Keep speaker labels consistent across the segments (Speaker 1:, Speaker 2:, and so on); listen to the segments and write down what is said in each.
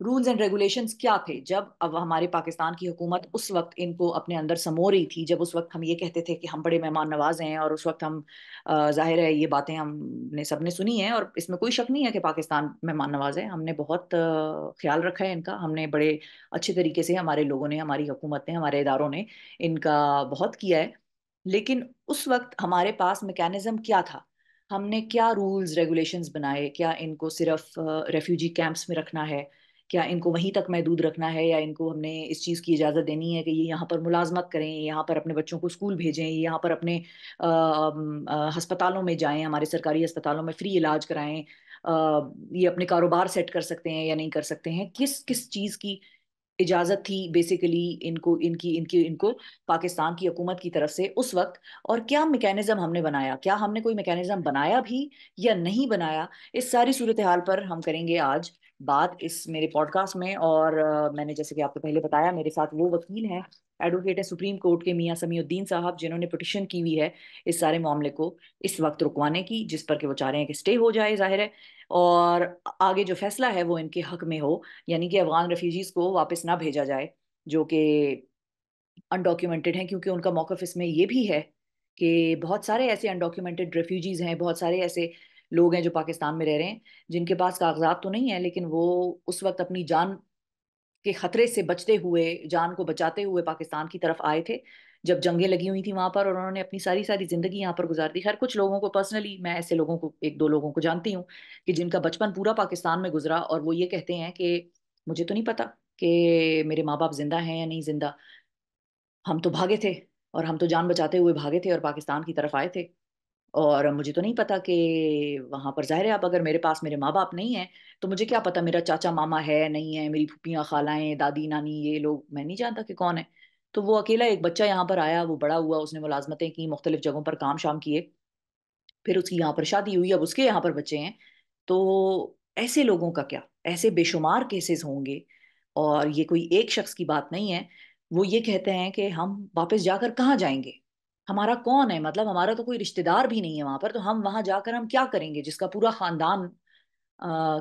Speaker 1: Rules and regulations کیا تھے جب اب ہمارے پاکستان کی حکومت اس وقت ان کو اپنے اندر سمو رہی تھی، جب اس وقت ہم یہ کہتے تھے کہ ہم بڑے مہمان نواز ہیں، اور اس وقت ہم ظاہر ہے یہ باتیں ہم نے سب نے سنی ہیں، اور اس میں کوئی شک نہیں ہے کہ پاکستان مہمان نواز ہے، ہم نے بہت خیال رکھا ہے ان کا، ہم نے بڑے اچھے طریقے سے، ہمارے لوگوں نے، ہماری حکومت نے، ہمارے اداروں نے ان کا بہت کیا ہے۔ لیکن اس وقت ہمارے پاس میکینزم کیا تھا؟ ہم نے کیا رولز ریگولیشنز بنائے؟ کیا ان کو صرف ریفیوجی کیمپس میں رکھنا ہے؟ کیا ان کو وہیں تک محدود رکھنا ہے، یا ان کو ہم نے اس چیز کی اجازت دینی ہے کہ یہ یہاں پر ملازمت کریں، یہاں پر اپنے بچوں کو اسکول بھیجیں، یہاں پر اپنے ہسپتالوں میں جائیں، ہمارے سرکاری ہسپتالوں میں فری علاج کرائیں، یہ اپنے کاروبار سیٹ کر سکتے ہیں یا نہیں کر سکتے ہیں؟ کس کس چیز کی اجازت تھی بیسیکلی ان کو پاکستان کی حکومت کی طرف سے اس وقت؟ اور کیا میکینزم ہم نے بنایا؟ کیا ہم نے کوئی میکینزم بنایا بھی یا نہیں بنایا؟ اس ساری صورتحال پر ہم کریں گے آج بات اس میرے پوڈ کاسٹ میں، اور میں نے جیسے کہ آپ کو پہلے بتایا، میرے ساتھ وہ وکیل ہیں، ایڈوکیٹ ہے سپریم کورٹ کے، میاں سمیع الدین صاحب، جنہوں نے پٹیشن کی ہوئی ہے اس سارے معاملے کو اس وقت رکوانے کی، جس پر کہ وہ چاہ رہے ہیں کہ اسٹے ہو جائے ظاہر ہے، اور آگے جو فیصلہ ہے وہ ان کے حق میں ہو، یعنی کہ افغان ریفیوجیز کو واپس نہ بھیجا جائے جو کہ انڈاکیومنٹڈ ہیں، کیونکہ ان کا موقف اس میں یہ بھی ہے کہ بہت سارے ایسے انڈاکیومنٹڈ ریفیوجیز ہیں، بہت سارے ایسے لوگ ہیں جو پاکستان میں رہ رہے ہیں جن کے پاس کاغذات تو نہیں ہیں، لیکن وہ اس وقت اپنی جان کے خطرے سے بچتے ہوئے، جان کو بچاتے ہوئے پاکستان کی طرف آئے تھے جب جنگیں لگی ہوئی تھیں وہاں پر، اور انہوں نے اپنی ساری ساری زندگی یہاں پر گزار دی۔ خیر کچھ لوگوں کو پرسنلی میں ایسے لوگوں کو، ایک دو لوگوں کو جانتی ہوں کہ جن کا بچپن پورا پاکستان میں گزرا، اور وہ یہ کہتے ہیں کہ مجھے تو نہیں پتا کہ میرے ماں باپ زندہ ہیں یا نہیں زندہ، ہم تو بھاگے تھے، اور ہم تو جان بچاتے ہوئے بھاگے تھے اور پاکستان کی طرف آئے تھے، اور مجھے تو نہیں پتا کہ وہاں پر ظاہر ہے اب اگر میرے پاس میرے ماں باپ نہیں ہیں تو مجھے کیا پتا میرا چاچا ماما ہے نہیں ہے، میری پھوپھیاں خالائیں دادی نانی یہ لوگ میں نہیں جانتا کہ کون ہے۔ تو وہ اکیلا ایک بچہ یہاں پر آیا، وہ بڑا ہوا، اس نے ملازمتیں کی، مختلف جگہوں پر کام شام کیے، پھر اس کی یہاں پر شادی ہوئی، اب اس کے یہاں پر بچے ہیں۔ تو ایسے لوگوں کا کیا؟ ایسے بے شمار کیسز ہوں گے، اور یہ کوئی ایک شخص کی بات نہیں ہے۔ وہ یہ کہتے ہیں کہ ہم واپس جا کر کہاں جائیں گے؟ ہمارا کون ہے؟ مطلب ہمارا تو کوئی رشتہ دار بھی نہیں ہے وہاں پر، تو ہم وہاں جا کر ہم کیا کریں گے، جس کا پورا خاندان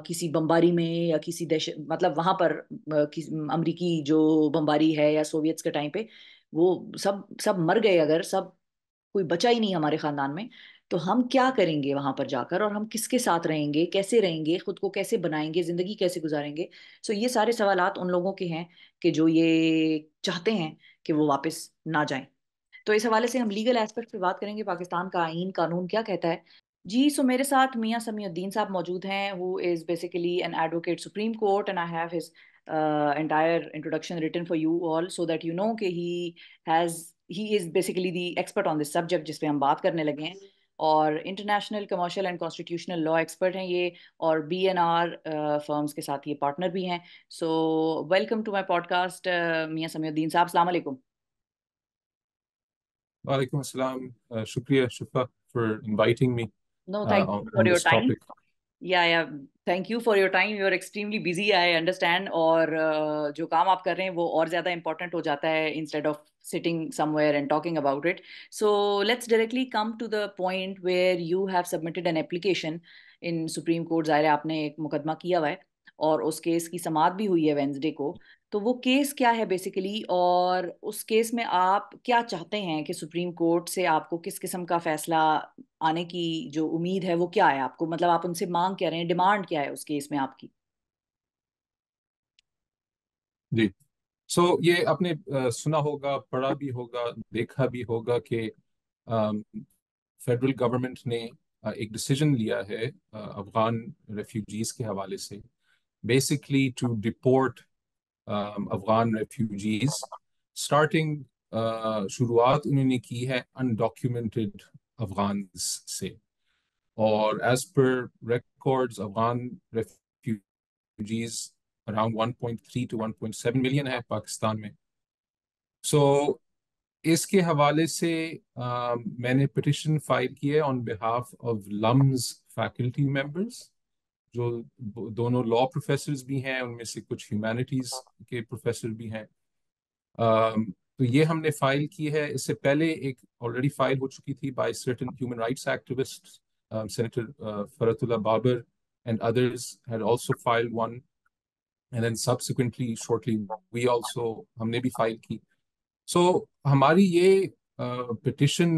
Speaker 1: کسی بمباری میں یا کسی دہشت، مطلب وہاں پر امریکی جو بمباری ہے یا سوویتس کے ٹائم پہ وہ سب سب مر گئے، اگر سب کوئی بچا ہی نہیں ہمارے خاندان میں، تو ہم کیا کریں گے وہاں پر جا کر؟ اور ہم کس کے ساتھ رہیں گے، کیسے رہیں گے، خود کو کیسے بنائیں گے، زندگی کیسے گزاریں گے؟ سو یہ سارے سوالات ان لوگوں کے ہیں کہ جو یہ چاہتے ہیں کہ وہ واپس نہ جائیں۔ تو اس حوالے سے ہم لیگل ایسپیکٹ پہ بات کریں گے، پاکستان کا آئین قانون کیا کہتا ہے۔ جی سو میرے ساتھ میاں سمیع الدین صاحب موجود ہیں، who is basically an advocate Supreme Court, and I have his entire introduction written for you all so that you know کہ he is basically the expert on this subject جس پہ ہم بات کرنے لگے ہیں، اور international commercial and constitutional law expert ہیں یہ، اور BNR فرمز کے ساتھ یہ پارٹنر بھی ہیں۔ So welcome to my podcast Mian سمیع الدین صاحب، السلام علیکم۔
Speaker 2: وعلیکم السلام. شکریہ شفا for inviting me
Speaker 1: No, thank you for
Speaker 2: on
Speaker 1: your
Speaker 2: this
Speaker 1: time.
Speaker 2: topic.
Speaker 1: Yeah. Thank you for your time. You are extremely busy, I understand. اور جو کام آپ کر رہے ہیں وہ اور زیادہ امپورٹنٹ ہو جاتا ہے instead of sitting somewhere and talking about it. So let's directly come to the point where you have submitted an application in Supreme Court. ظاہر ہے آپ نے ایک مقدمہ کیا ہوا ہے، اور اس کیس کی سماعت بھی ہوئی ہے وینسڈے کو۔ تو وہ کیس کیا ہے بیسیکلی، اور اس کیس میں آپ کیا چاہتے ہیں کہ سپریم کورٹ سے آپ کو کس قسم کا فیصلہ آنے کی جو امید ہے وہ کیا ہے آپ کو؟ مطلب آپ ان سے مانگ کیا رہے ہیں، ڈیمانڈ کیا ہے اس کیس میں آپ کی؟
Speaker 2: جی یہ آپ نے سنا ہوگا، پڑھا بھی ہوگا، دیکھا بھی ہوگا کہ فیڈرل گورنمنٹ نے ایک ڈیسیجن لیا ہے افغان ریفیوجیز کے حوالے سے، basically to deport Afghan refugees starting, شروعات انہوں نے کی ہے انڈاکیومنٹڈ افغانز سے، اور as per records Afghan refugees around 1.3 to 1.7 million ہے پاکستان میں۔ سو اس کے حوالے سے میں نے پٹیشن فائل کی ہے on behalf of LUMS faculty members, جو دونوں لا پروفیسرز بھی ہیں، ان میں سے کچھ ہیومینٹیز کے پروفیسر بھی ہیں۔ تو یہ ہم نے فائل کی ہے، اس سے پہلے ایک آلریڈی فائل ہو چکی تھی by certain human rights activist, senator Farhat Allah Babar and others had also filed one and then subsequently shortly we also ہم نے بھی فائل کی. سو ہماری یہ پٹیشن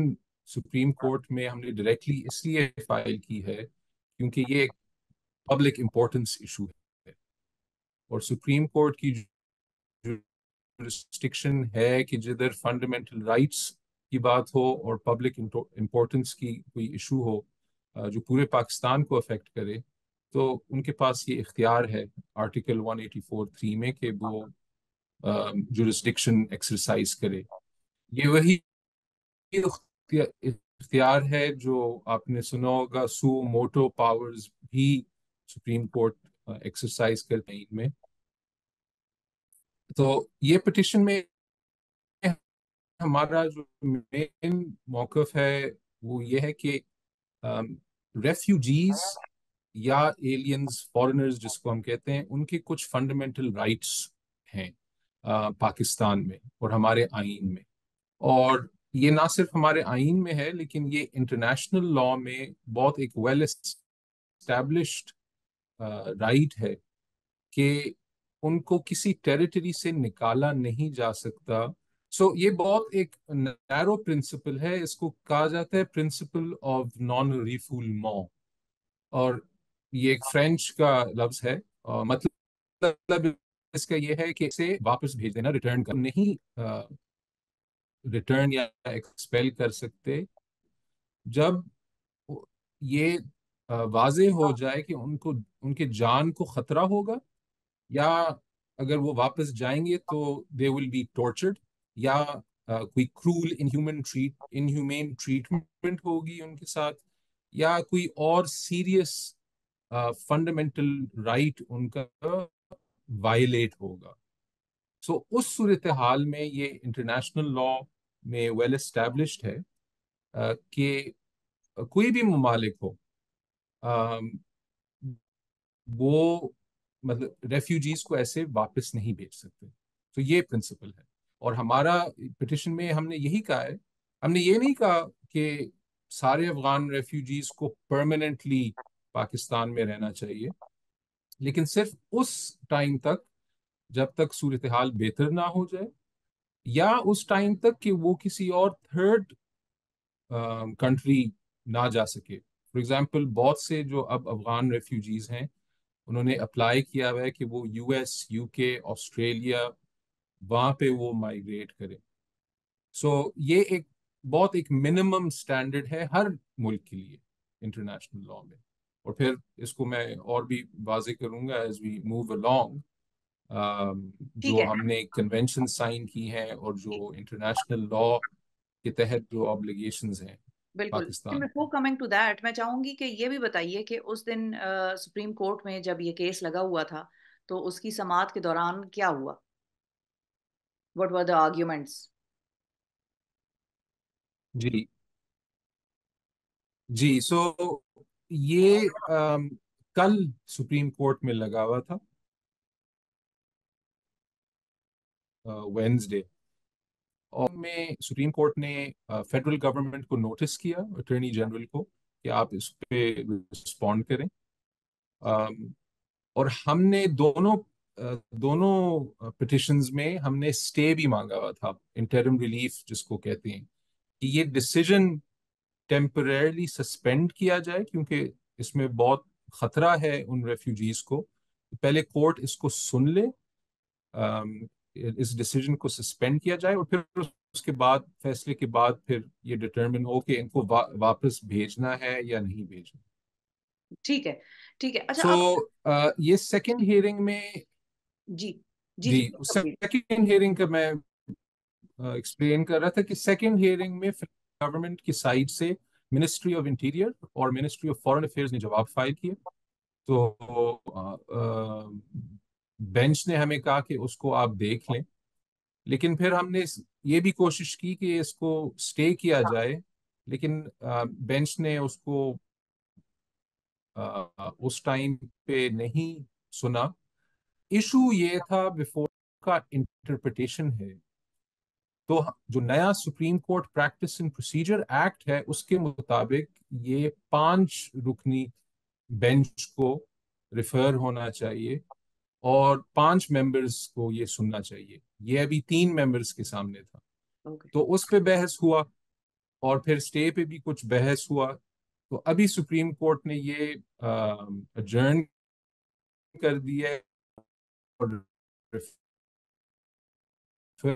Speaker 2: سپریم کورٹ میں ہم نے ڈائریکٹلی اس لیے فائل کی ہے کیونکہ یہ ایک پبلک امپورٹنس ایشو ہے, اور سپریم کورٹ کی جورسڈکشن ہے کہ جدھر فنڈامنٹل رائٹس کی بات ہو اور پبلک امپورٹنس کی کوئی ایشو ہو جو پورے پاکستان کو افیکٹ کرے, تو ان کے پاس یہ اختیار ہے آرٹیکل 184(3) میں کہ وہ جورسڈکشن ایکسرسائز کرے. یہ وہی اختیار ہے جو آپ نے سنا ہوگا سو موٹو پاورز بھی سپریم کورٹ ایکسرسائز کرتے ہیں ان میں. تو یہ پٹیشن میں ہمارا جو مین موقف ہے وہ یہ ہے کہ ریفیوجیز یا ایلینز فورنرز جس کو ہم کہتے ہیں ان کے کچھ فنڈامنٹل رائٹس ہیں پاکستان میں اور ہمارے آئین میں, اور یہ نہ صرف ہمارے آئین میں ہے لیکن یہ انٹرنیشنل لا میں بہت ایک ویل اسٹیبلشڈ رائٹ ہے کہ ان کو کسی ٹیریٹری سے نکالا نہیں جا سکتا. سو یہ بہت ایک نیرو پرنسپل ہے, اس کو کہا جاتا ہے پرنسپل آف نان ریفولمنٹ, اور یہ ایک فرینچ کا لفظ ہے, مطلب اس کا یہ ہے کہ اسے واپس بھیج دینا, ریٹرن کر نہیں ریٹرن یا ایکسپیل کر سکتے جب یہ واضح ہو جائے کہ ان کے جان کو خطرہ ہوگا, یا اگر وہ واپس جائیں گے تو دے ول بی ٹارچرڈ, یا کوئی کرول انہیومین ٹریٹمنٹ ہوگی ان کے ساتھ, یا کوئی اور سیریس فنڈامنٹل رائٹ ان کا وائلیٹ ہوگا. سو اس صورتحال میں یہ انٹرنیشنل لا میں ویل اسٹیبلشڈ ہے کہ کوئی بھی ممالک ہو وہ مطلب ریفیوجیز کو ایسے واپس نہیں بھیج سکتے. تو یہ پرنسپل ہے, اور ہمارا پٹیشن میں ہم نے یہی کہا ہے, ہم نے یہ نہیں کہا کہ سارے افغان ریفیوجیز کو پرماننٹلی پاکستان میں رہنا چاہیے, لیکن صرف اس ٹائم تک جب تک صورتحال بہتر نہ ہو جائے, یا اس ٹائم تک کہ وہ کسی اور تھرڈ کنٹری نہ جا سکے. فار ایگزامپل بہت سے جو اب افغان ریفیوجیز ہیں انہوں نے اپلائی کیا ہوا ہے کہ وہ یو ایس, یو کے, آسٹریلیا وہاں پہ وہ مائیگریٹ کرے. سو یہ ایک بہت ایک منیمم اسٹینڈرڈ ہے ہر ملک کے لیے انٹرنیشنل لا میں, اور پھر اس کو میں اور بھی واضح کروں گا ایز وی موو along.
Speaker 1: ٹھیک
Speaker 2: جو
Speaker 1: ہے.
Speaker 2: ہم نے کنونشن سائن کی ہیں اور جو انٹرنیشنل لا کے تحت جو آبلیگیشنز ہیں
Speaker 1: بالکل.
Speaker 2: Pakistan
Speaker 1: before coming to that میں چاہوں گی کہ یہ بھی بتائیے کہ اس دن سپریم کورٹ میں جب یہ کیس لگا ہوا تھا تو اس کی سماعت کے دوران کیا ہوا؟ What were the arguments?
Speaker 2: جی جی. سو یہ کل سپریم کورٹ میں لگا ہوا تھا وینسڈے, اور میں سپریم کورٹ نے فیڈرل گورنمنٹ کو نوٹس کیا, اٹارنی جنرل کو, کہ آپ اس پہ رسپونڈ کریں. اور ہم نے دونوں پٹیشنز میں ہم نے اسٹے بھی مانگا ہوا تھا, انٹرم ریلیف جس کو کہتے ہیں, کہ یہ ڈسیجن ٹیمپریرلی سسپینڈ کیا جائے کیونکہ اس میں بہت خطرہ ہے ان ریفیوجیز کو. پہلے کورٹ اس کو سن لے, اس ڈیسیجن کو سسپینڈ کیا جائے, اور پھر اس کے بعد فیصلے کے بعد پھر یہ ڈٹرمن ہو کہ ان کو واپس بھیجنا ہے یا نہیں بھیجنا.
Speaker 1: ٹھیک ہے. ٹھیک ہے. اچھا
Speaker 2: سو
Speaker 1: آپ
Speaker 2: یہ سیکنڈ ہیئرنگ میں,
Speaker 1: جی جی
Speaker 2: جی
Speaker 1: جی
Speaker 2: سیکنڈ ہیئرنگ کا میں ایکسپلین کر رہا تھا کہ سیکنڈ ہیئرنگ میں گورنمنٹ کی سائڈ سے منسٹری آف انٹیریئر اور منسٹری آف فارن افیئرز نے جواب فائل کیا. تو بینچ نے ہمیں کہا کہ اس کو آپ دیکھ لیں, لیکن پھر ہم نے یہ بھی کوشش کی کہ اس کو سٹے کیا جائے, لیکن بینچ نے اس کو اس ٹائم پہ نہیں سنا. ایشو یہ تھا بفور کا انٹرپریٹیشن ہے, تو جو نیا supreme court practice and procedure act ہے اس کے مطابق یہ 5 رکنی بینچ کو ریفر ہونا چاہیے, اور 5 ممبرس کو یہ سننا چاہیے. یہ ابھی 3 ممبرس کے سامنے تھا.
Speaker 1: اوکے.
Speaker 2: تو اس پہ بحث ہوا اور پھر اسٹے پہ بھی کچھ بحث ہوا. تو ابھی سپریم کورٹ نے یہ اجرن کر دیا ہے اور ریفر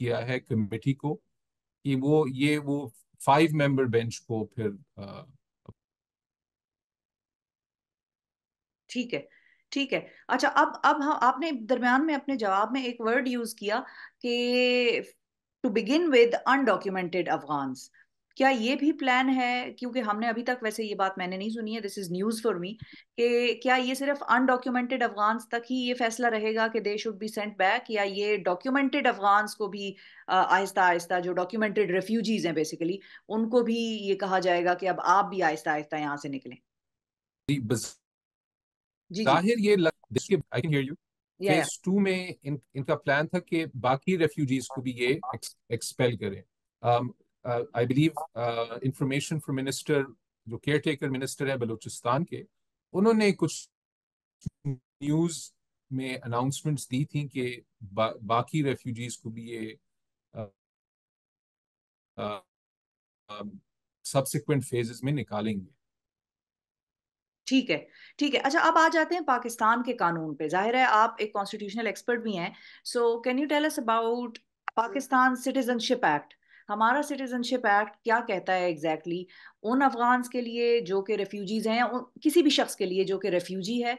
Speaker 2: کیا ہے کمیٹی کو کہ وہ 5 ممبر بینچ کو پھر
Speaker 1: ٹھیک ہے. ٹھیک ہے. اچھا، اب آپ نے درمیان میں اپنے جواب میں ایک ورڈ یوز کیا کہ to begin with undocumented Afghans. کیا یہ بھی پلان ہے؟ کیونکہ ہم نے ابھی تک ویسے یہ بات میں نے نہیں سنی ہے، دس از نیوز فار می، کہ کیا یہ صرف انڈاکیومنٹڈ افغانس تک ہی یہ فیصلہ رہے گا کہ they should be sent back, یا یہ ڈاکیومنٹڈ افغانس کو بھی آہستہ آہستہ، جو ڈاکیومنٹڈ ریفیوجیز ہیں بیسیکلی، ان کو بھی یہ کہا جائے گا کہ اب آپ بھی آہستہ آہستہ یہاں سے نکلیں؟ جی جی.
Speaker 2: ظاہر یہ I can hear you.
Speaker 1: یا
Speaker 2: فیز 2 میں ان کا پلان تھا کہ باقی ریفیوجیز کو بھی یہ ایکسپیل کریں. I believe information from minister, جو کیئر ٹیکر منسٹر ہے بلوچستان کے، انہوں نے کچھ نیوز میں اناؤنسمنٹس دی تھیں کہ باقی ریفیوجیز کو بھی یہ سبسیکوینٹ فیزز میں نکالیں گے.
Speaker 1: ٹھیک ہے. ٹھیک ہے. اچھا، اب آ جاتے ہیں پاکستان کے قانون پہ. ظاہر ہے آپ ایک کانسٹیٹیوشنل ایکسپرٹ بھی ہیں، so can you tell us about Pakistan citizenship act? ہمارا سٹیزن شپ ایکٹ کیا کہتا ہے ایگزیکٹلی ان افغانس کے لیے جو کہ ریفیوجیز ہیں، یا کسی بھی شخص کے لیے جو کہ ریفیوجی ہے؟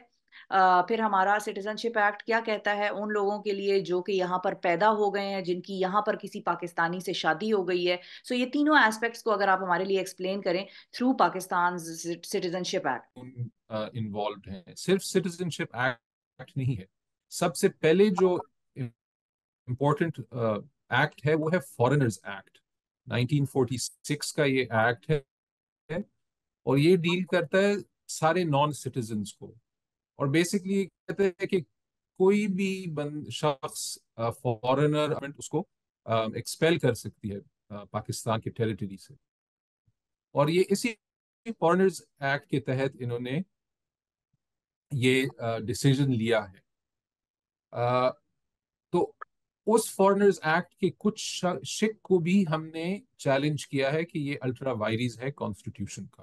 Speaker 1: پھر ہمارا سٹیزن شپ ایکٹ کیا کہتا ہے ان لوگوں کے لیے جو کہ یہاں پر پیدا ہو گئے ہیں، جن کی یہاں پر کسی پاکستانی سے شادی ہو گئی ہے؟ سو یہ تینوں ایسپیکٹس کو اگر آپ ہمارے لیے ایکسپلین کریں through Pakistan citizenship act.
Speaker 2: Involved ہیں. صرف سٹیزن شپ ایکٹ نہیں ہے. سب سے پہلے جو امپورٹنٹ ایکٹ ہے وہ ہے فارنرز ایکٹ. 1946 کا یہ ایکٹ ہے اور یہ ڈیل کرتا ہے سارے نان سٹیزنز کو. اور بیسکلی کہتے ہیں کہ کوئی بھی شخص فارنر اس کو ایکسپیل کر سکتی ہے پاکستان کے ٹیریٹری سے. اور یہ اسی فارنرز ایکٹ کے تحت انہوں نے یہ ڈیسیژن لیا ہے. تو اس فارنرز ایکٹ کے کچھ شک کو بھی ہم نے چیلنج کیا ہے کہ یہ الٹرا وائریز ہے کانسٹیٹیوشن کا.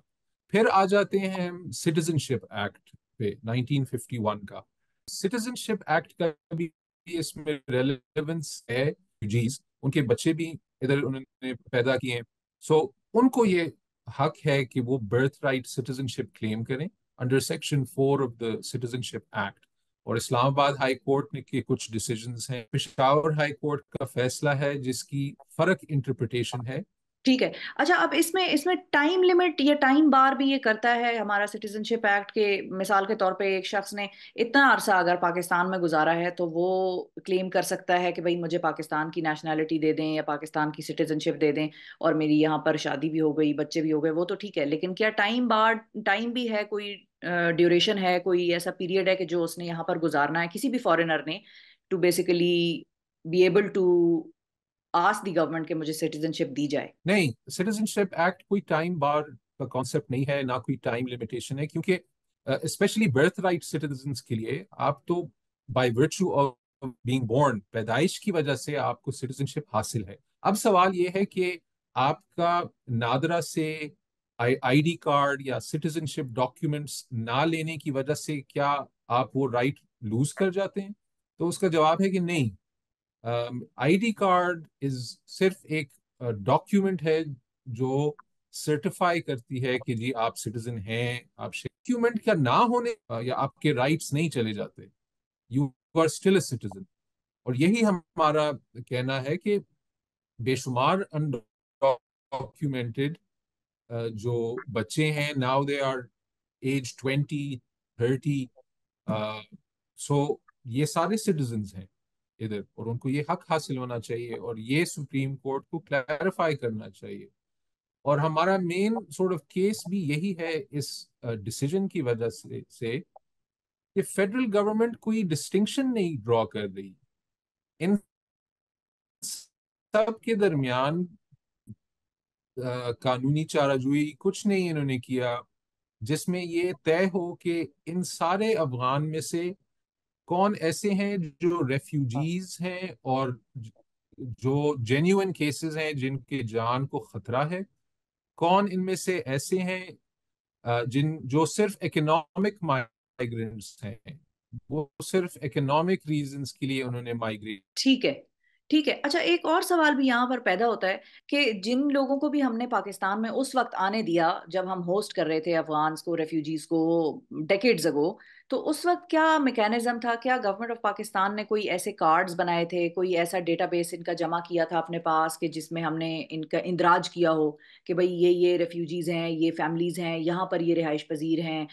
Speaker 2: پھر آ جاتے ہیں ہم سٹیزن شپ ایکٹ پہ 1951 کا. سٹیزن شپ ایکٹ کا بھی اس میں ریلیونس ہے. ریفیوجیز، ان کے بچے بھی ادھر انہوں نے پیدا کیے ہیں، سو ان کو یہ حق ہے کہ وہ برتھ رائٹ سٹیزن شپ کلیم کریں under section 4 of the citizen ship act. اور اسلام آباد ہائی کورٹ نے کے کچھ ڈیسیجنز ہیں. پشاور ہائی کورٹ کا فیصلہ ہے جس کی فرق انٹرپریٹیشن ہے.
Speaker 1: ٹھیک ہے. اچھا، اب اس میں ٹائم لمٹ یا ٹائم بار بھی یہ کرتا ہے ہمارا سٹیزن شپ ایکٹ کے؟ مثال کے طور پہ ایک شخص نے اتنا عرصہ اگر پاکستان میں گزارا ہے تو وہ کلیم کر سکتا ہے کہ بھائی مجھے پاکستان کی نیشنلٹی دے دیں یا پاکستان کی سٹیزن شپ دے دیں، اور میری یہاں پر شادی بھی ہو گئی، بچے بھی ہو گئے، وہ تو ٹھیک ہے، لیکن کیا ٹائم بھی ہے، کوئی ڈیوریشن ہے، کوئی ایسا پیریڈ ہے کہ جو اس نے یہاں پر گزارنا ہے کسی بھی فارینر نے to basically be able to ask the government کہ مجھے سٹیزن شپ دی جائے؟
Speaker 2: نہیں، سٹیزن شپ ایکٹ کوئی ٹائم بار کا کانسیپٹ نہیں ہے، نہ کوئی ٹائم لمیٹیشن ہے. کیونکہ اسپیشلی برتھ رائٹ سٹیزنس کے لیے آپ تو by virtue of being born, پیدائش کی وجہ سے آپ کو سٹیزن شپ حاصل ہے. اب سوال یہ ہے کہ آپ کا نادرا سے آئی ڈی کارڈ یا سٹیزن شپ ڈاکیومنٹس نہ لینے کی وجہ سے کیا آپ وہ رائٹ لوز کر جاتے ہیں؟ تو اس کا جواب ہے کہ نہیں. آئی ڈی کارڈ صرف ایک ڈاکیومنٹ ہے جو سرٹیفائی کرتی ہے کہ جی آپ سٹیزن ہیں. آپ ڈاکیومنٹ کا نہ ہونے یا آپ کے رائٹس نہیں چلے جاتے. You are still a citizen. اور یہی ہمارا کہنا ہے کہ بے شمار انڈاکیومنٹڈ جو بچے ہیں، ناؤ دے آر ایج 20 30، سو یہ سارے سٹیزنز ہیں ادھر، اور ان کو یہ حق حاصل ہونا چاہیے اور یہ سپریم کورٹ کو کلیریفائی کرنا چاہیے. اور ہمارا مین سورٹ آف کیس بھی یہی ہے اس ڈیسیجن کی وجہ سے کہ فیڈرل گورنمنٹ کوئی ڈسٹنکشن نہیں ڈرا کر رہی ان سب کے درمیان. قانونی چارہ جوئی کچھ نہیں انہوں نے کیا. جس میں یہ طے ہو کہ ان سارے افغان میں سے کون ایسے ہیں جو ریفیوجیز ہیں اور جو جینیون کیسز ہیں جن کے جان کو خطرہ ہے، کون ان میں سے ایسے ہیں جو صرف اکنامک مائیگرنٹس ہیں، وہ صرف اکنامک ریزنز کے لیے انہوں نے مائیگریٹ.
Speaker 1: ٹھیک ہے، ٹھیک ہے. اچھا، ایک اور سوال بھی یہاں پر پیدا ہوتا ہے کہ جن لوگوں کو بھی ہم نے پاکستان میں اس وقت آنے دیا جب ہم ہوسٹ کر رہے تھے افغانس کو، ریفیوجیز کو، ڈیکیڈز اگو، تو اس وقت کیا میکینزم تھا؟ کیا گورنمنٹ آف پاکستان نے کوئی ایسے کارڈز بنائے تھے، کوئی ایسا ڈیٹا بیس ان کا جمع کیا تھا اپنے پاس کہ جس میں ہم نے ان کا اندراج کیا ہو کہ بھئی یہ ریفیوجیز ہیں، یہ فیملیز ہیں، یہاں پر یہ رہائش پذیر ہیں؟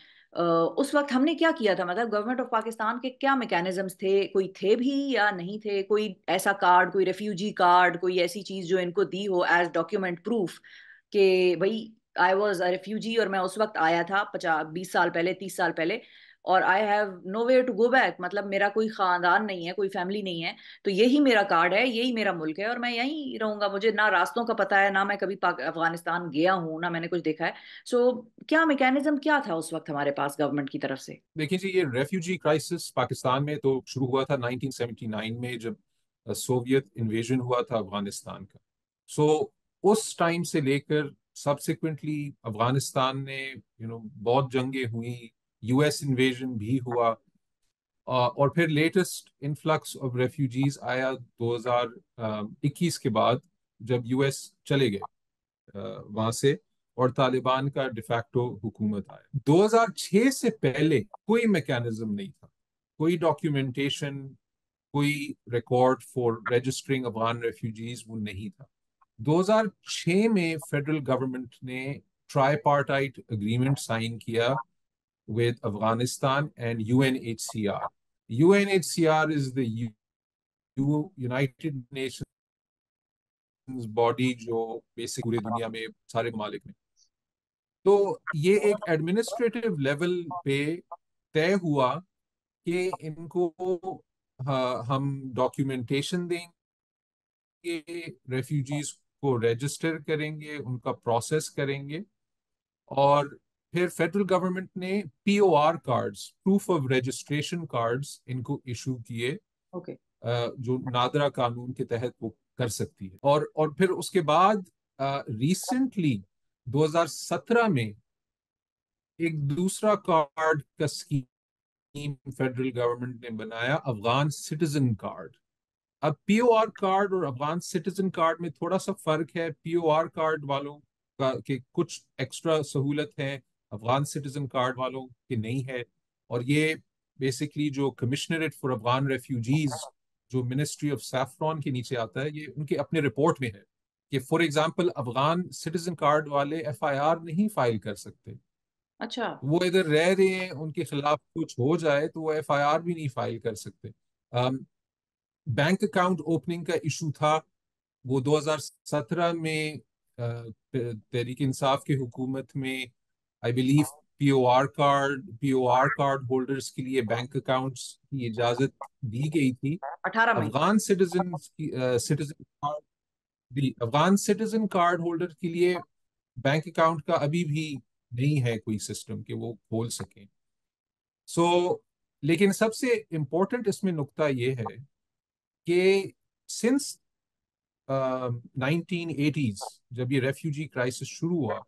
Speaker 1: اس وقت ہم نے کیا کیا تھا؟ مطلب گورنمنٹ آف پاکستان کے کیا میکینزمز تھے؟ کوئی تھے بھی یا نہیں تھے؟ کوئی ایسا کارڈ، کوئی ریفیوجی کارڈ، کوئی ایسی چیز جو ان کو دی ہو ایز ڈاکیومنٹ پروف کہ بھائی آئی واز اے ریفیوجی اور میں اس وقت آیا تھا 20 سال پہلے، 30 سال پہلے، اور I have nowhere to go back, مطلب میرا کوئی خاندان نہیں ہے، کوئی فیملی نہیں ہے، تو یہی میرا کارڈ ہے، یہی میرا ملک ہے اور میں یہیں رہوں گا، مجھے نہ راستوں کا پتہ ہے، نہ میں کبھی افغانستان گیا ہوں، نہ میں نے کچھ دیکھا ہے. سو کیا میکینزم کیا تھا اس وقت ہمارے پاس گورنمنٹ کی طرف سے؟
Speaker 2: دیکھیں جی، یہ ریفیوجی کرائسس پاکستان میں تو شروع ہوا تھا 1979 میں، جب سوویت انویژن ہوا تھا افغانستان کا. سو اس ٹائم سے لے کر سبسیکوینٹلی افغانستان نے بہت جنگیں ہوئیں، یو ایس انویژن بھی ہوا، اور پھر لیٹسٹ انفلکس آف ریفیوجیز آیا 2021 کے بعد، جب یو ایس چلے گئے وہاں سے، اور طالبان کا ڈیفیکٹو حکومت آیا. 2006 سے پہلے کوئی میکینزم نہیں تھا، کوئی ڈاکیومنٹیشن، کوئی record for registering Afghan refugees وہ نہیں تھا. 2006 میں فیڈرل گورنمنٹ نے ٹرائی پارٹائٹ اگریمنٹ سائن کیا with Afghanistan and UNHCR. UNHCR is the United Nations body جو بیسک پورے دنیا میں سارے ممالک میں. تو یہ ایک ایڈمنسٹریٹو لیول پہ طے ہوا کہ ان کو ہم ڈاکیومنٹیشن دیں گے، ریفیوجیز کو رجسٹر کریں گے، ان کا پروسیس کریں گے، اور پھر فیڈرل گورنمنٹ نے P O R cards, proof of registration cards ان کو ایشو کیے،
Speaker 1: اوکے.
Speaker 2: جو نادرا قانون کے تحت وہ کر سکتی ہے. اور پھر اس کے بعد ریسنٹلی 2017 میں ایک دوسرا کارڈ کا اسکیم فیڈرل گورنمنٹ نے بنایا، افغان سٹیزن کارڈ. اب پی او آر کارڈ اور افغان سٹیزن کارڈ میں تھوڑا سا فرق ہے. پی او آر کارڈ والوں کا کہ کچھ ایکسٹرا سہولت ہے، افغان سٹیزن کارڈ والوں کی نہیں ہے. اور یہ بیسکلی جو کمشنریٹ فار افغان ریفیوجیز، جو منسٹری آف سیفران کے نیچے آتا ہے، یہ ان کے اپنے رپورٹ میں ہے کہ for example Afghan citizen card والے ایف آئی آر نہیں فائل کر سکتے.
Speaker 1: اچھا.
Speaker 2: وہ ادھر رہ رہے ہیں، ان کے خلاف کچھ ہو جائے تو وہ ایف آئی آر بھی نہیں فائل کر سکتے. بینک اکاؤنٹ اوپننگ کا ایشو تھا، وہ 2017 میں تحریک انصاف کی حکومت میں I believe P O are card holders کے لیے بینک اکاؤنٹس کی اجازت دی گئی تھی.
Speaker 1: 18 میں.
Speaker 2: افغان سٹیزن کارڈ ہولڈر کے لیے بینک اکاؤنٹ کا ابھی بھی نہیں ہے کوئی سسٹم کہ وہ کھول سکیں. سو لیکن سب سے امپورٹنٹ اس میں نقطہ یہ ہے کہ سنس 1980s جب یہ ریفیوجی کرائسس شروع ہوا،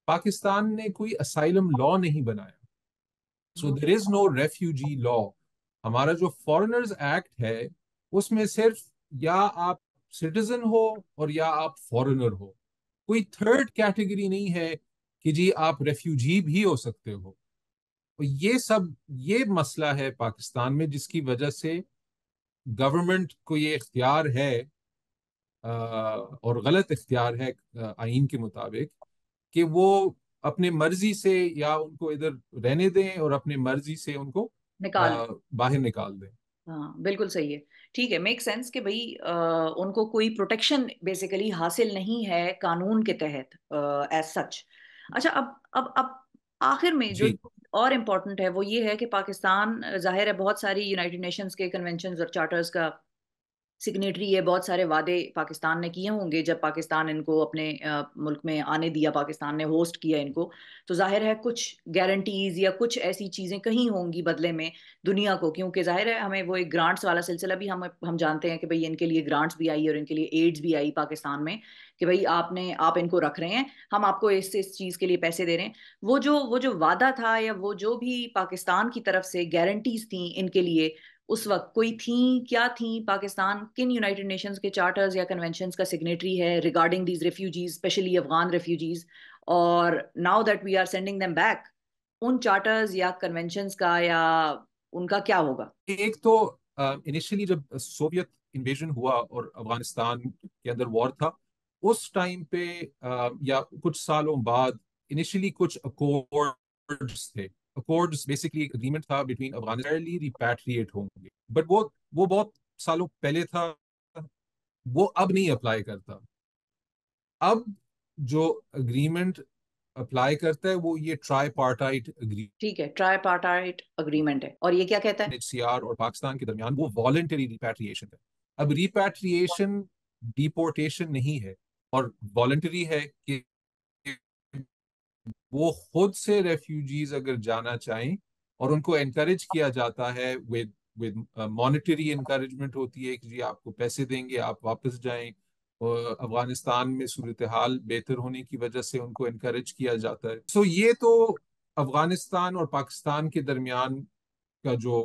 Speaker 2: پاکستان نے کوئی اسائلم لا نہیں بنایا. سو دیر از نو ریفیوجی لا. ہمارا جو فارنرز ایکٹ ہے اس میں صرف یا آپ سٹیزن ہو اور یا آپ فارنر ہو، کوئی تھرڈ کیٹیگری نہیں ہے کہ جی آپ ریفیوجی بھی ہو سکتے ہو. یہ مسئلہ ہے پاکستان میں، جس کی وجہ سے گورنمنٹ کو یہ اختیار ہے، اور غلط اختیار ہے آئین کے مطابق، کہ وہ اپنے مرضی سے یا ان کو ادھر رہنے دیں اور اپنے مرضی سے ان کو
Speaker 1: نکال.
Speaker 2: باہر نکال دیں.
Speaker 1: ہاں بالکل صحیح ہے. ٹھیک ہے، میک سینس کہ بھائی ان کو کوئی پروٹیکشن بیسیکلی حاصل نہیں ہے قانون کے تحت ایز سچ. اچھا، اب آخر میں جو
Speaker 2: جی
Speaker 1: اور امپورٹنٹ ہے وہ یہ ہے کہ پاکستان ظاہر ہے بہت ساری یونائٹڈ نیشنز کے کنونشنز اور چارٹرز کا سگنیٹری ہے، بہت سارے وعدے پاکستان نے کیے ہوں گے جب پاکستان ان کو اپنے ملک میں آنے دیا، پاکستان نے ہوسٹ کیا ان کو، تو ظاہر ہے کچھ گارنٹیز یا کچھ ایسی چیزیں کہیں ہوں گی بدلے میں دنیا کو، کیونکہ ظاہر ہے ہمیں وہ ایک گرانٹس والا سلسلہ بھی ہم جانتے ہیں کہ بھئی ان کے لیے گرانٹس بھی آئی اور ان کے لیے ایڈز بھی آئی پاکستان میں، کہ بھئی آپ ان کو رکھ رہے ہیں، ہم آپ کو اس چیز کے لیے پیسے دے رہے ہیں۔ وہ جو وعدہ تھا یا وہ جو بھی پاکستان کی طرف سے گارنٹیز تھیں ان کے لیے اس وقت کوئی تھیں، کیا تھیں؟ پاکستان کن یونائٹڈ نیشنز کے چارٹرز یا کنونشنز کا سگنیٹری ہے regarding these refugees, especially Afghan refugees? اور now that we are sending them back, ان چارٹرز یا کنونشنز کا یا ان کا کیا ہوگا؟
Speaker 2: ایک تو انیشلی جب سوویت انویژن ہوا اور افغانستان کے اندر وار تھا، اس ٹائم پہ یا کچھ سالوں بعد انیشلی کچھ اکورڈز تھے. اکورڈز بیسکلی ایک اگریمنٹ تھا بٹوین افغانستان ریپیٹریٹ ہوں گے، بٹ وہ بہت سالوں پہلے تھا، وہ اب نہیں اپلائی کرتا. اب جو اگریمنٹ اپلائی کرتا ہے وہ یہ ٹرائی پارٹائٹ اگریمنٹ
Speaker 1: ٹھیک ہے، ٹرائی پارٹائٹ اگریمنٹ ہے، اور یہ کیا کہتا ہے؟
Speaker 2: ایچ سی آر اور پاکستان کے درمیان، وہ والنٹری ریپیٹریشن ہے. اب ریپیٹریشن ڈیپورٹیشن نہیں ہے، اور والنٹری ہے کہ وہ خود سے ریفیوجیز اگر جانا چاہیں اور ان کو انکریج کیا جاتا ہے ود مانیٹری انکریجمنٹ ہوتی ہے کہ جی آپ کو پیسے دیں گے آپ واپس جائیں. اور افغانستان میں صورتحال بہتر ہونے کی وجہ سے ان کو انکریج کیا جاتا ہے. سو یہ تو افغانستان اور پاکستان کے درمیان کا جو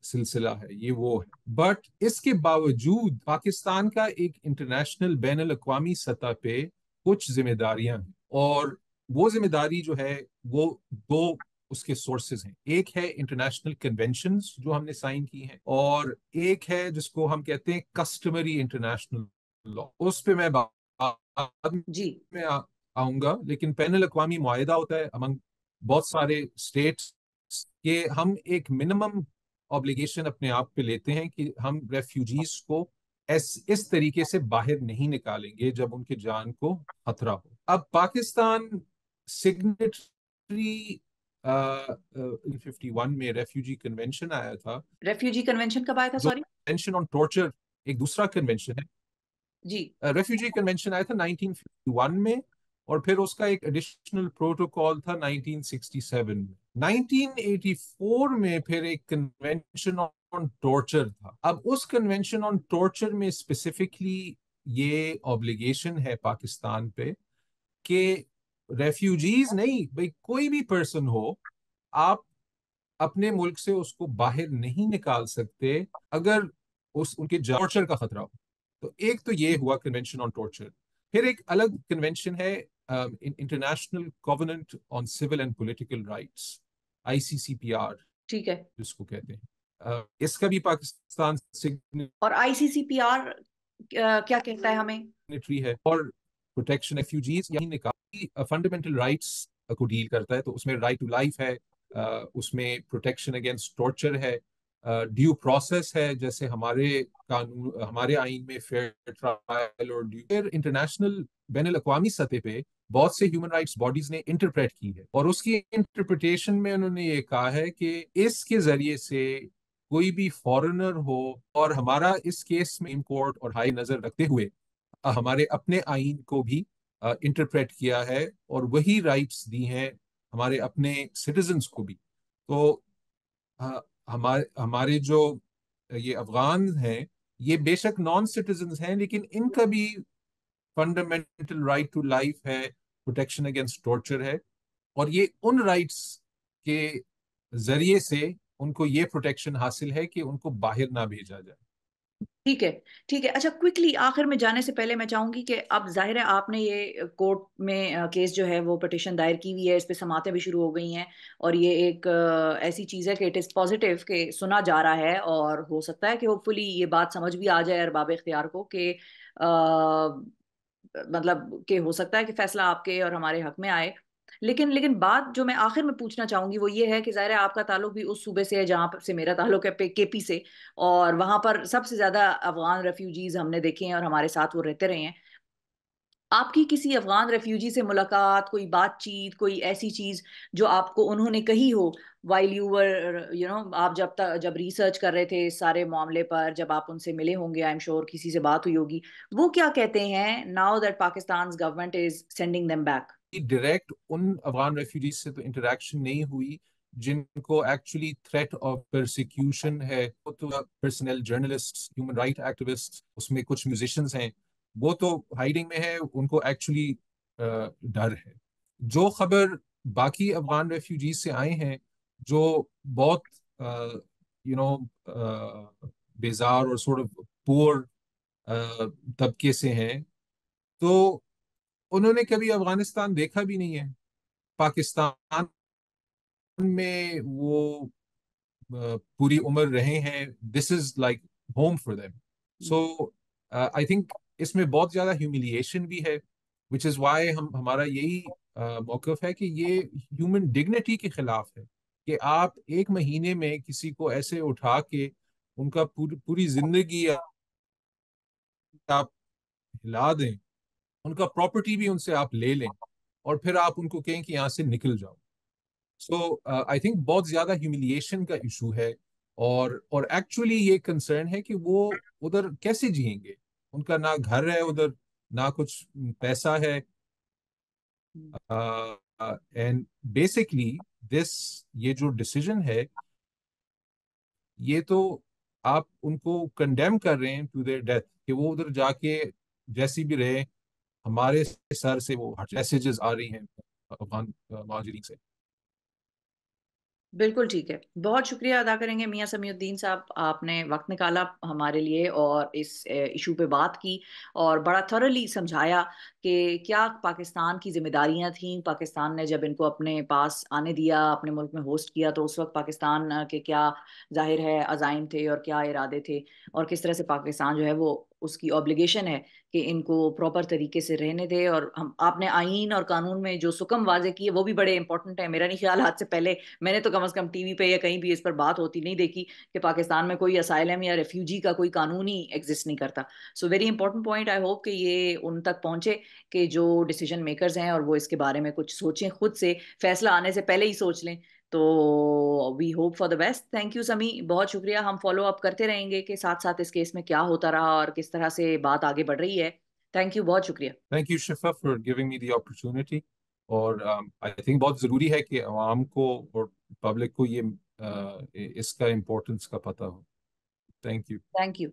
Speaker 2: سلسلہ ہے یہ وہ ہے. بٹ اس کے باوجود پاکستان کا ایک انٹرنیشنل بین الاقوامی سطح پہ کچھ ذمہ داریاں ہیں، اور وہ ذمہ داری جو ہے وہ دو اس کے سورسز ہیں. ایک ہے انٹرنیشنل کنونشنز جو ہم نے سائن کی ہیں، اور ایک ہے جس کو ہم کہتے ہیں کسٹمری انٹرنیشنل لا. اس پہ میں بعد
Speaker 1: جی
Speaker 2: میں آؤں گا. لیکن بین الاقوامی معاہدہ ہوتا ہے امنگ بہت سارے اسٹیٹس کہ ہم ایک منیمم obligation اپنے آپ پہ لیتے ہیں کہ ہم ریفیوجیز کو اس طریقے سے باہر نہیں نکالیں گے جب ان کے جان کو خطرہ ہو. اب پاکستان سگنیٹری 1951 میں ریفیوجی کنونشن آیا تھا.
Speaker 1: ریفیوجی کنونشن کب آیا تھا،
Speaker 2: جو
Speaker 1: سوری؟
Speaker 2: کنونشن آن ٹورچر ایک دوسرا کنونشن ہے.
Speaker 1: جی
Speaker 2: ریفیوجی کنونشن آیا تھا 1951 میں، اور پھر اس کا ایک ایڈیشنل پروٹوکال تھا 1967 میں. 1984 میں پھر ایک کنونشن آن ٹورچر تھا. اب اس کنونشن آن ٹورچر میں اسپیسیفکلی یہ obligation ہے پاکستان پہ کہ ریفیوجیز نہیں، بھئی کوئی بھی پرسن ہو، آپ اپنے ملک سے اس کو باہر نہیں نکال سکتے اگر ان کے ٹارچر کا خطرہ ہو. تو ایک تو یہ ہوا کنونشن آن ٹارچر. پھر ایک الگ کنونشن ہے international covenant on civil and political rights, ICCPR
Speaker 1: ٹھیک ہے،
Speaker 2: جس کو کہتے ہیں. اس کا بھی پاکستان
Speaker 1: اور ICCPR کیا کہتا ہے ہمیں؟
Speaker 2: سگنیٹری ہے، اور پروٹیکشن ریفیوجیز یعنی نکاح فنڈامنٹل رائٹس کو ڈیل کرتا ہے. تو اس میں رائٹ ٹو لائف ہے، اس میں پروٹیکشن اگینسٹ ٹارچر ہے، ڈیو پروسیس ہے جیسے ہمارے قانون ہمارے آئین میں فیئر ٹرائل اور ڈیو. انٹرنیشنل بین الاقوامی سطح پہ بہت سے ہیومن رائٹس باڈیز نے انٹرپریٹ کی ہے، اور اس کی انٹرپریٹیشن میں انہوں نے یہ کہا ہے کہ اس کے ذریعے سے کوئی بھی فارنر ہو، اور ہمارا اس کیس میں امپورٹ اور ہائی نظر رکھتے ہوئے ہمارے اپنے آئین کو بھی انٹرپریٹ کیا ہے، اور وہی رائٹس دی ہیں ہمارے اپنے سٹیزنز کو بھی. تو ہمارے جو یہ افغان ہیں یہ بے شک نان سٹیزنز ہیں، لیکن ان کا بھی فنڈامنٹل رائٹ ٹو لائف ہے، پروٹیکشن اگینسٹ ٹارچر ہے، اور یہ ان رائٹس کے ذریعے سے ان کو یہ پروٹیکشن حاصل ہے کہ ان کو باہر نہ بھیجا جائے.
Speaker 1: ٹھیک ہے، ٹھیک ہے. اچھا کوئکلی آخر میں جانے سے پہلے میں چاہوں گی کہ اب ظاہر ہے آپ نے یہ کورٹ میں کیس جو ہے وہ پٹیشن دائر کی ہوئی ہے، اس پہ سماعتیں بھی شروع ہو گئی ہیں، اور یہ ایک ایسی چیز ہے کہ اٹ از پازیٹیو کہ سنا جا رہا ہے، اور ہو سکتا ہے کہ ہوپ فلی یہ بات سمجھ بھی آ جائے ارباب اختیار کو کہ مطلب کہ ہو سکتا ہے کہ فیصلہ آپ کے اور ہمارے حق میں آئے. لیکن بات جو میں آخر میں پوچھنا چاہوں گی وہ یہ ہے کہ ظاہر ہے آپ کا تعلق بھی اس صوبے سے ہے جہاں سے میرا تعلق ہے، KP سے، اور وہاں پر سب سے زیادہ افغان ریفیوجیز ہم نے دیکھے ہیں اور ہمارے ساتھ وہ رہتے رہے ہیں. آپ کی کسی افغان ریفیوجی سے ملاقات، کوئی بات چیت، کوئی ایسی چیز جو آپ کو انہوں نے کہی ہو وائل یو ور آپ جب ریسرچ کر رہے تھے اس سارے معاملے پر، جب آپ ان سے ملے ہوں گے، آئی ایم شیور کسی سے بات ہوئی ہوگی، وہ کیا کہتے ہیں now that Pakistan government is sending them back?
Speaker 2: Direct in Afghan refugees سے تو انٹریکشن نہیں ہوئی جن کو ایکچولی تھریٹ آف پرسیکیوشن ہے. وہ تو personal journalist, human right activist, اس میں کچھ میوزیشنز ہیں، وہ تو ہائیڈنگ میں ہے، ان کو ایکچولی ڈر ہے. جو خبر باقی افغان ریفیوجیز سے آئے ہیں جو بہت یو نو بیزار اور سورٹ آف پور طبقے سے ہیں، تو انہوں نے کبھی افغانستان دیکھا بھی نہیں ہے. پاکستان میں وہ پوری عمر رہے ہیں. This is like home for them. So I think اس میں بہت زیادہ ہیوملیشن بھی ہے، وچ از وائی ہمارا یہی موقف ہے کہ یہ ہیومن ڈگنیٹی کے خلاف ہے کہ آپ ایک مہینے میں کسی کو ایسے اٹھا کے ان کا پوری زندگی آپ ہلا دیں، ان کا پراپرٹی بھی ان سے آپ لے لیں، اور پھر آپ ان کو کہیں کہ یہاں سے نکل جاؤ. سو آئی تھنک بہت زیادہ ہیوملیشن کا ایشو ہے. اور ایکچولی یہ کنسرن ہے کہ وہ ادھر کیسے جئیں گے. ان کا نہ گھر ہے ادھر، نہ کچھ پیسہ ہے. اینڈ بیسکلی دس، یہ جو ڈسیزن ہے یہ تو آپ ان کو کنڈیم کر رہے ہیں ٹو دیئر ڈیتھ کہ وہ ادھر جا کے جیسی بھی رہے. ہمارے سر سے وہ میسیجز آ رہی ہیں افغان مہاجرین سے.
Speaker 1: بالکل ٹھیک ہے، بہت شکریہ ادا کریں گے میاں سمیع الدین صاحب، آپ نے وقت نکالا ہمارے لیے اور اس ایشو پہ بات کی اور بڑا تھورلی سمجھایا کہ کیا پاکستان کی ذمہ داریاں تھیں. پاکستان نے جب ان کو اپنے پاس آنے دیا، اپنے ملک میں ہوسٹ کیا، تو اس وقت پاکستان کے کیا ظاہر ہے عزائم تھے اور کیا ارادے تھے، اور کس طرح سے پاکستان جو ہے وہ اس کی اوبلیگیشن ہے کہ ان کو پراپر طریقے سے رہنے دے. اور آپ نے آئین اور قانون میں جو سکم واضح کیے وہ بھی بڑے امپورٹنٹ ہیں. میرا نہیں خیال آج سے پہلے میں نے تو کم از کم ٹی وی پہ یا کہیں بھی اس پر بات ہوتی نہیں دیکھی کہ پاکستان میں کوئی اسائلم یا ریفیوجی کا کوئی قانون ہی ایگزسٹ نہیں کرتا. So very important point. I hope کہ یہ ان تک پہنچے کہ جو ڈیسیجن میکرز ہیں اور وہ اس کے بارے میں کچھ سوچیں، خود سے فیصلہ آنے سے پہلے ہی سوچ لیں. تو we hope for the best. Thank you Sami, بہت شکریہ. ہم فالو اپ کرتے رہیں گے کہ ساتھ ساتھ اس کیس میں کیا ہوتا رہا اور کس طرح سے بات آگے بڑھ رہی ہے. تھینک یو، بہت شکریہ.
Speaker 2: تھینک یو شفا for giving me the opportunity. اور آئی تھنک بہت ضروری ہے کہ عوام کو اور پبلک کو یہ اس کا امپورٹنس کا پتہ ہو. Thank you.
Speaker 1: Thank you.